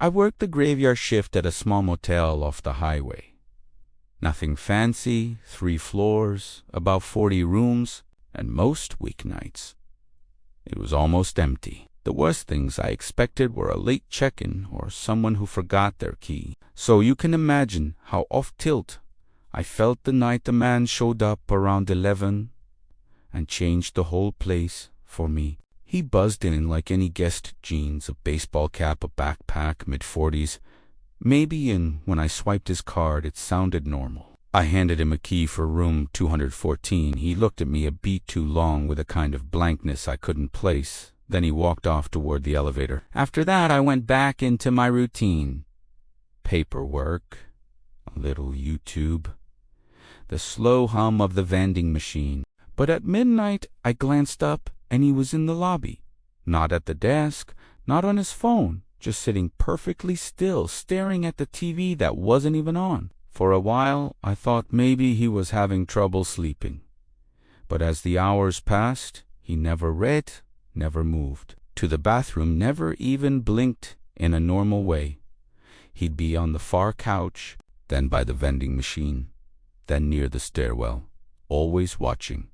I worked the graveyard shift at a small motel off the highway. Nothing fancy, 3 floors, about 40 rooms, and most weeknights it was almost empty. The worst things I expected were a late check-in or someone who forgot their key. So you can imagine how off-tilt I felt the night the man showed up around 11 and changed the whole place for me. He buzzed in like any guest, jeans, a baseball cap, a backpack, mid-40s. Maybe when I swiped his card, it sounded normal. I handed him a key for room 214. He looked at me a beat too long with a kind of blankness I couldn't place. Then he walked off toward the elevator. After that, I went back into my routine. Paperwork, a little YouTube, the slow hum of the vending machine. But at midnight, I glanced up, and he was in the lobby. Not at the desk, not on his phone, just sitting perfectly still, staring at the TV that wasn't even on. For a while, I thought maybe he was having trouble sleeping. But as the hours passed, he never read, never moved. To the bathroom, never even blinked in a normal way. He'd be on the far couch, then by the vending machine, then near the stairwell, always watching,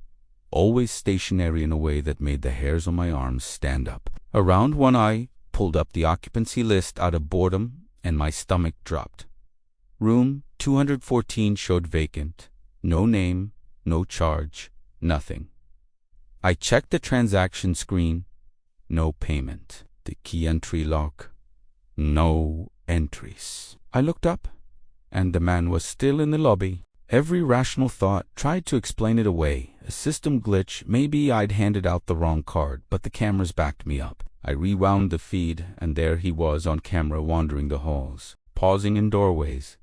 always stationary in a way that made the hairs on my arms stand up. Around one eye, pulled up the occupancy list out of boredom, and my stomach dropped. Room 214 showed vacant. No name, no charge, nothing. I checked the transaction screen. No payment. The key entry lock. No entries. I looked up, and the man was still in the lobby. Every rational thought tried to explain it away. A system glitch, maybe I'd handed out the wrong card, but the cameras backed me up. I rewound the feed, and there he was on camera wandering the halls, pausing in doorways.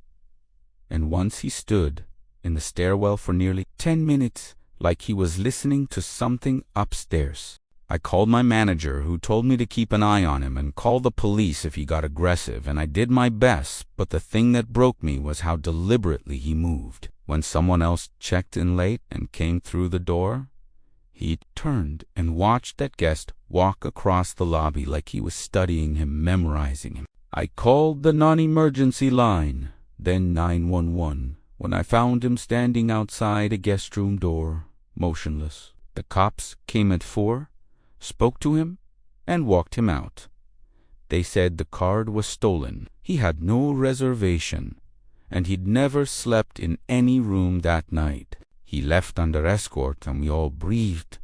And once he stood in the stairwell for nearly 10 minutes, like he was listening to something upstairs. I called my manager, who told me to keep an eye on him and call the police if he got aggressive, and I did my best, but the thing that broke me was how deliberately he moved. When someone else checked in late and came through the door, he turned and watched that guest walk across the lobby like he was studying him, memorizing him. I called the non-emergency line, then 911, when I found him standing outside a guest room door, motionless. The cops came at 4, spoke to him, and walked him out. They said the card was stolen. He had no reservation, and he'd never slept in any room that night. He left under escort, and we all breathed.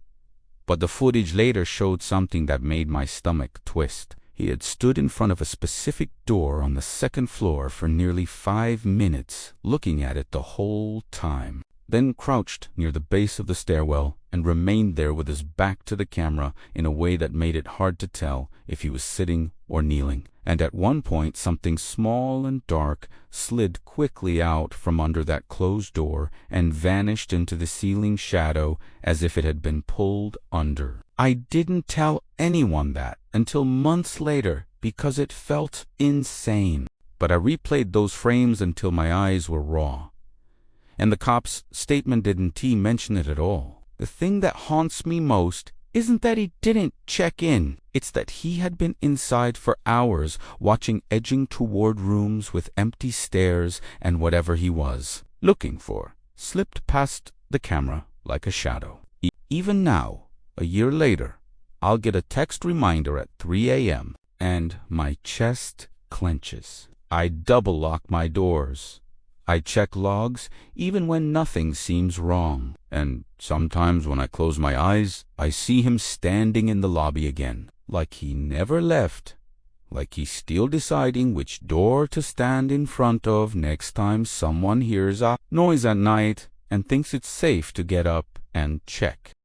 But the footage later showed something that made my stomach twist. He had stood in front of a specific door on the 2nd floor for nearly 5 minutes, looking at it the whole time, then crouched near the base of the stairwell and remained there with his back to the camera in a way that made it hard to tell if he was sitting or kneeling. And at one point, something small and dark slid quickly out from under that closed door and vanished into the ceiling shadow as if it had been pulled under. I didn't tell anyone that until months later because it felt insane. But I replayed those frames until my eyes were raw. And the cop's statement didn't mention it at all. The thing that haunts me most isn't that he didn't check in. It's that he had been inside for hours, watching, edging toward rooms with empty stairs, and whatever he was looking for slipped past the camera like a shadow. Even now, a year later, I'll get a text reminder at 3 a.m., and my chest clenches. I double lock my doors. I check logs even when nothing seems wrong. And sometimes when I close my eyes, I see him standing in the lobby again, like he never left, like he's still deciding which door to stand in front of next time someone hears a noise at night and thinks it's safe to get up and check.